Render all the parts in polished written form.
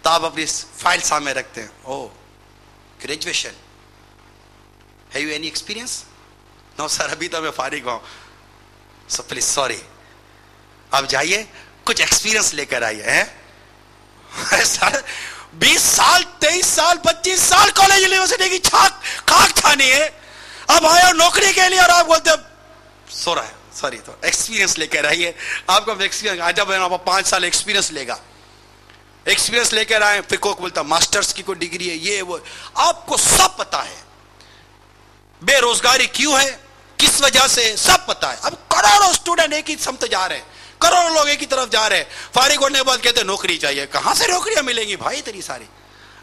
تو آپ اپنی فائل سامنے رکھتے ہیں. Oh graduation, have you any experience? No sir, ابھی تو میں فارغ ہوں. سو پلیز سوری, آپ جائیے کچھ ایکسپیرئنس لے کر آئیے. 20 سال 23 سال 25 سال کالج یونیورسٹی کی خاک چھانی ہے, اب آیا نوکری کے لیے اور آپ بولتے سو رہا ہے. سوری, تو ایکسپیرینس لے کر آئیے. آپ کو ایکسپیرینس, جب آپ 5 سال ایکسپیرینس لے گا, ایکسپیرینس لے کر آئے, پھر کوئی بولتا ماسٹرز کی کوئی ڈگری ہے, یہ وہ, آپ کو سب پتا ہے بے روزگاری کیوں ہے, کس وجہ سے, سب پتا ہے. اب کروڑوں اسٹوڈنٹ ایک ہی سمت جا رہے ہیں, کروڑوں لوگ ایک ہی طرف جا رہے ہیں. فارغ ہونے کے بعد کہتے ہیں نوکری چاہیے. کہاں سے نوکریاں ملیں گی بھائی اتنی ساری؟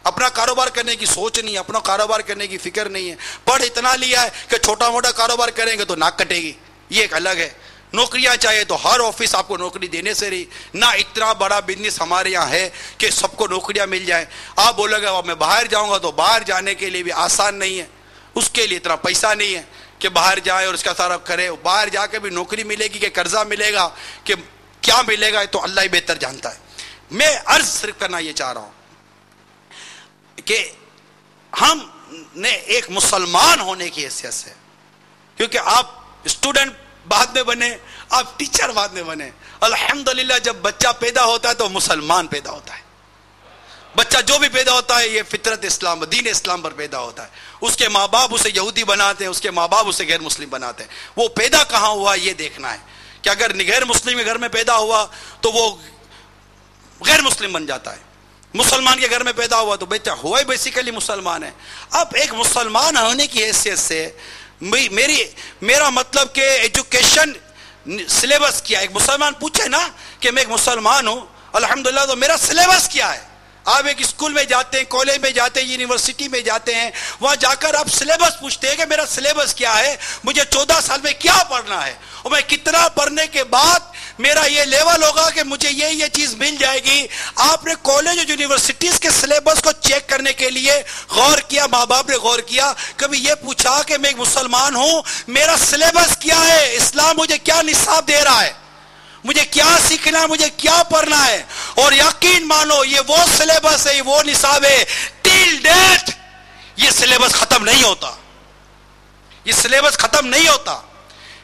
اپنا کاروبار کرنے کی سوچ نہیں ہے, اپنا کاروبار کرنے کی فکر نہیں ہے. پڑھ اتنا لیا ہے کہ چھوٹا موٹا کاروبار کریں گے تو ناک کٹے گی, یہ ایک الگ ہے. نوکریاں چاہیے تو ہر آفس آپ کو نوکری دینے سے رہی. نہ اتنا بڑا بزنس ہمارے یہاں ہے کہ سب کو نوکریاں مل جائیں. آپ بولو گے میں باہر جاؤں گا, تو باہر جانے کے لیے بھی آسان نہیں ہے, اس کے لیے اتنا پیسہ نہیں ہے کہ باہر جائے اور اس کا سارا کرے. باہر جا کے بھی نوکری ملے گی کہ قرضہ ملے گا کہ کیا ملے گا, تو اللہ ہی بہتر جانتا ہے. میں عرض صرف کرنا یہ چاہ رہا ہوں کہ ہم نے ایک مسلمان ہونے کی حیثیت سے, کیونکہ آپ اسٹوڈنٹ بعد میں بنے, آپ ٹیچر بعد میں بنے. الحمدللہ جب بچہ پیدا ہوتا ہے تو مسلمان پیدا ہوتا ہے. بچہ جو بھی پیدا ہوتا ہے یہ فطرت اسلام, دین اسلام پر پیدا ہوتا ہے. اس کے ماں باپ اسے یہودی بناتے ہیں, اس کے ماں باپ اسے غیر مسلم بناتے ہیں. وہ پیدا کہاں ہوا یہ دیکھنا ہے کہ اگر غیر مسلم کے گھر میں پیدا ہوا تو وہ غیر مسلم بن جاتا ہے, مسلمان کے گھر میں پیدا ہوا تو بیٹا ہوا ہی بیسیکلی مسلمان ہے. اب ایک مسلمان ہونے کی حیثیت سے میرا مطلب کہ ایجوکیشن سلیبس کیا ہے. ایک مسلمان پوچھے نا کہ میں ایک مسلمان ہوں الحمدللہ, تو میرا سلیبس کیا ہے. آپ ایک اسکول میں جاتے ہیں, کالج میں جاتے ہیں, یونیورسٹی میں جاتے ہیں, وہاں جا کر آپ سلیبس پوچھتے ہیں کہ میرا سلیبس کیا ہے, مجھے 14 سال میں کیا پڑھنا ہے, اور میں کتنا پڑھنے کے بعد میرا یہ لیول ہوگا کہ مجھے یہ چیز مل جائے گی. آپ نے کالج اور یونیورسٹیز کے سلیبس کو چیک کرنے کے لیے غور کیا, ماں باپ نے غور کیا, کبھی یہ پوچھا کہ میں ایک مسلمان ہوں, میرا سلیبس کیا ہے, اسلام مجھے کیا نصاب دے رہا ہے, مجھے کیا سیکھنا ہے, مجھے کیا پڑھنا ہے. اور یقین مانو یہ وہ سلیبس ہے, یہ وہ نصاب ہے, ٹل ڈیٹ یہ سلیبس ختم نہیں ہوتا, یہ سلیبس ختم نہیں ہوتا.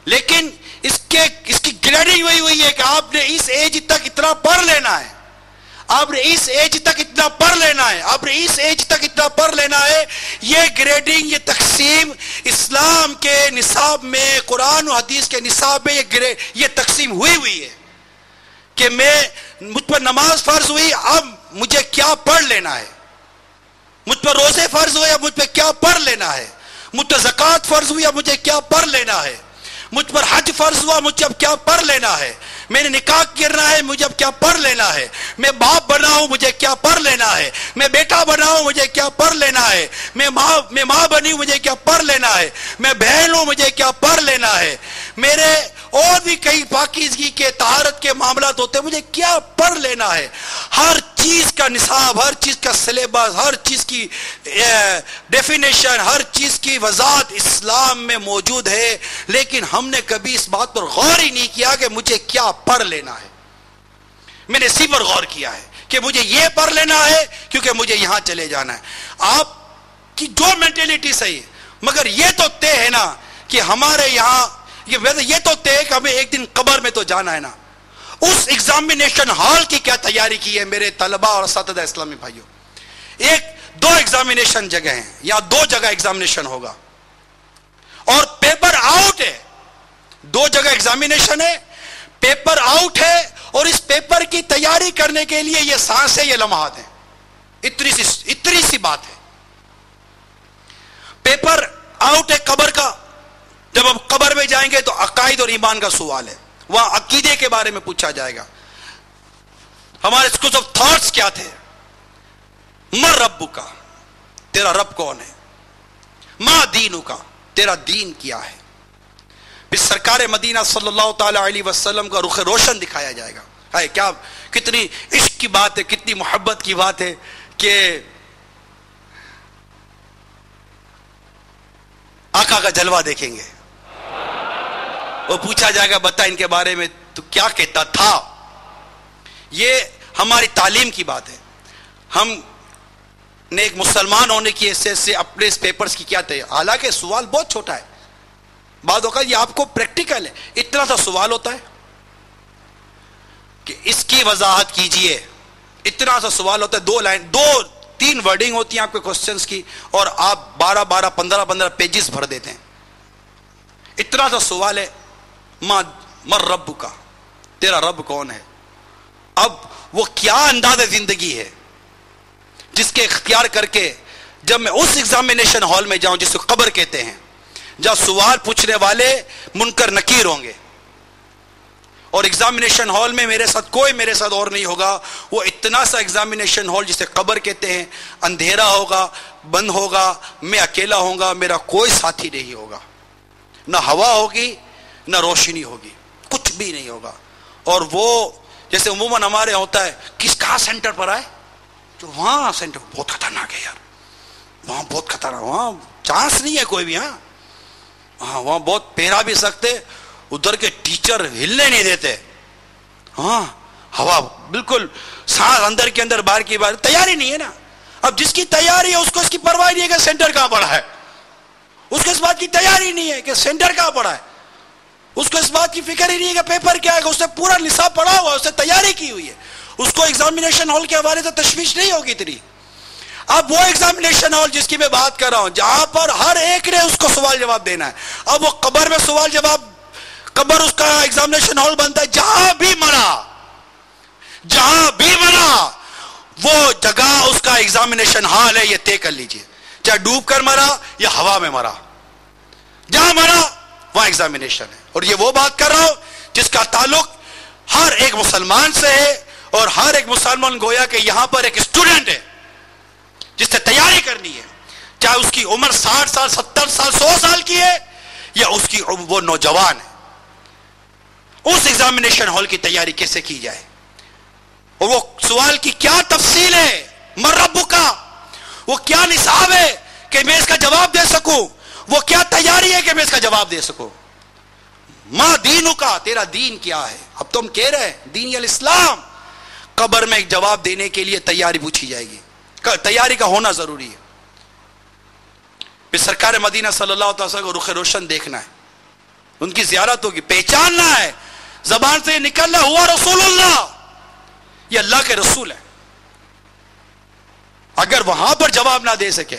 لیکن اس کی گریڈنگ وہی ہوئی ہے کہ آپ نے اس ایج تک اتنا پڑھ لینا ہے, آپ نے اس ایج تک اتنا پڑھ لینا ہے, آپ نے اس ایج تک اتنا پڑھ لینا ہے. یہ گریڈنگ, یہ تقسیم اسلام کے نصاب میں, قرآن و حدیث کے نصاب میں یہ تقسیم ہوئی ہے کہ مجھ پر نماز فرض ہوئی, اب مجھے کیا پڑھ لینا ہے. مجھ پر روزے فرض ہوئے, اب مجھ پہ کیا پڑھ لینا ہے. مجھ پر زکوٰۃ فرض ہوئی, اب مجھے کیا پڑھ لینا ہے. مجھ پر حج فرض ہوا, مجھے اب کیا پڑھ لینا ہے. میں نے نکاح کرنا ہے, مجھے اب کیا پڑھ لینا ہے. میں باپ بنا ہوں, مجھے کیا پڑھ لینا ہے. میں بیٹا بنا ہوں, مجھے کیا پڑھ لینا ہے. میں ماں بنی ہوں, مجھے کیا پڑھ لینا ہے. میں بہن ہوں, مجھے کیا پڑھ لینا ہے. میرے اور بھی کئی پاکیزگی کے طہارت کے معاملات ہوتے ہیں, مجھے کیا پڑھ لینا ہے. ہر چیز کا نصاب, ہر چیز کا سلیبس, ہر چیز کی ڈیفینیشن, ہر چیز کی وضاحت اسلام میں موجود ہے. لیکن ہم نے کبھی اس بات پر غور ہی نہیں کیا کہ مجھے کیا پڑھ لینا ہے. میں نے اسی پر غور کیا ہے کہ مجھے یہ پڑھ لینا ہے کیونکہ مجھے یہاں چلے جانا ہے. آپ کی جو مینٹلٹی صحیح ہے, مگر یہ تو طے ہے نا کہ ہمارے یہاں یہ تو طے ہے کہ ہمیں ایک دن قبر میں تو جانا ہے نا. اس ایگزامینیشن ہال کی کیا تیاری کی ہے میرے طلبہ اور اساتذہ اسلامی بھائیوں. 2 ایگزامینیشن جگہ ہیں, یا 2 جگہ ایگزامینیشن ہوگا, اور پیپر آؤٹ ہے. 2 جگہ ایگزامینیشن ہے, پیپر آؤٹ ہے, اور اس پیپر کی تیاری کرنے کے لیے یہ سانس ہے, یہ لمحات ہیں. اتنی سی بات ہے. پیپر آؤٹ ہے قبر کا. جب ہم قبر میں جائیں گے تو عقائد اور ایمان کا سوال ہے, وہاں عقیدے کے بارے میں پوچھا جائے گا. ہمارے اسکول آف تھاٹس کیا تھے. مر ربو کا, تیرا رب کون ہے. ما دینو کا, تیرا دین کیا ہے. پھر سرکار مدینہ صلی اللہ تعالی علیہ وسلم کا رخ روشن دکھایا جائے گا. کیا کتنی عشق کی بات ہے, کتنی محبت کی بات ہے کہ آقا کا جلوہ دیکھیں گے. وہ پوچھا جائے گا بتا ان کے بارے میں تو کیا کہتا تھا. یہ ہماری تعلیم کی بات ہے. ہم نے ایک مسلمان ہونے کی حیثیت سے اپنے اس پیپرز کی کیا تیاری، حالانکہ سوال بہت چھوٹا ہے، بعد اوقات یہ آپ کو پریکٹیکل ہے، اتنا سا سوال ہوتا ہے کہ اس کی وضاحت کیجئے، اتنا سا سوال ہوتا ہے، 2 لائن 2-3 ورڈنگ ہوتی ہیں آپ کے کوسچنز کی، اور آپ 12 15 پیجز بھر دیتے ہیں، اتنا سا سوال ہے، مر رب کا، تیرا رب کون ہے؟ اب وہ کیا انداز زندگی ہے جس کے اختیار کر کے جب میں اس ایگزامینیشن ہال میں جاؤں جس کو قبر کہتے ہیں، جہاں سوال پوچھنے والے منکر نکیر ہوں گے، اور ایگزامینیشن ہال میں میرے ساتھ اور نہیں ہوگا، وہ اتنا سا ایگزامینیشن ہال جسے قبر کہتے ہیں، اندھیرا ہوگا، بند ہوگا، میں اکیلا ہوں گا، میرا کوئی ساتھی نہیں ہوگا، نہ ہوا ہوگی نہ روشنی ہوگی، کچھ بھی نہیں ہوگا، اور وہ جیسے عموماً ہمارے ہوتا ہے، کہاں سینٹر پر آئے، تو وہاں سینٹر بہت خطرناک ہے یار، وہاں بہت خطرناک، وہاں چانس نہیں ہے کوئی بھی، وہاں بہت پہرا بھی سکتے، ادھر کے ٹیچر ہلنے نہیں دیتے، ہوا بالکل سانس اندر کے اندر باہر کی باہر، تیاری نہیں ہے نا، اب جس کی تیاری ہے اس کو اس کی پرواہ نہیں ہے کہ سینٹر کہاں پڑا ہے، اس کو اس بات کی تیاری نہیں ہے کہ سینٹر کہاں پڑا ہے، اس کو اس بات کی فکر ہی نہیں ہے کہ پیپر کیا ہے، اس نے پورا نصاب پڑھا ہوا ہے، اس نے تیاری کی ہوئی ہے، اس کو ایگزامینیشن ہال کے حوالے سے تشویش نہیں ہوگی اتنی۔ اب وہ ایگزامینیشن ہال جس کی میں بات کر رہا ہوں، جہاں پر ہر ایک نے اس کو سوال جواب دینا ہے، اب وہ قبر میں سوال جواب، قبر اس کا ایگزامینیشن ہال بنتا ہے، جہاں بھی مرا وہ جگہ اس کا ایگزامینیشن ہال ہے، یہ طے کر لیجئے، چاہے ڈوب کر مرا یا ہوا میں مرا، جہاں مرا وہاں ایگزامینیشن ہے۔ اور یہ وہ بات کر رہا ہوں جس کا تعلق ہر ایک مسلمان سے ہے، اور ہر ایک مسلمان گویا کہ یہاں پر ایک اسٹوڈنٹ ہے جس سے تیاری کرنی ہے، چاہے اس کی عمر 60 سال 70 سال 100 سال کی ہے، یا اس کی وہ نوجوان ہے، اس ایگزامینیشن ہال کی تیاری کیسے کی جائے، اور وہ سوال کی کیا تفصیل ہے، من ربک، وہ کیا نصاب ہے کہ میں اس کا جواب دے سکوں، وہ کیا تیاری ہے کہ میں اس کا جواب دے سکوں، ما دینک، تیرا دین کیا ہے، اب تم کہہ رہے دین الاسلام، قبر میں ایک جواب دینے کے لیے تیاری پوچھی جائے گی، تیاری کا ہونا ضروری ہے۔ پھر سرکار مدینہ صلی اللہ علیہ وسلم کو رخ روشن دیکھنا ہے، ان کی زیارت ہوگی، پہچاننا ہے، زبان سے نکلنا ہوا رسول اللہ، یہ اللہ کے رسول ہے۔ اگر وہاں پر جواب نہ دے سکے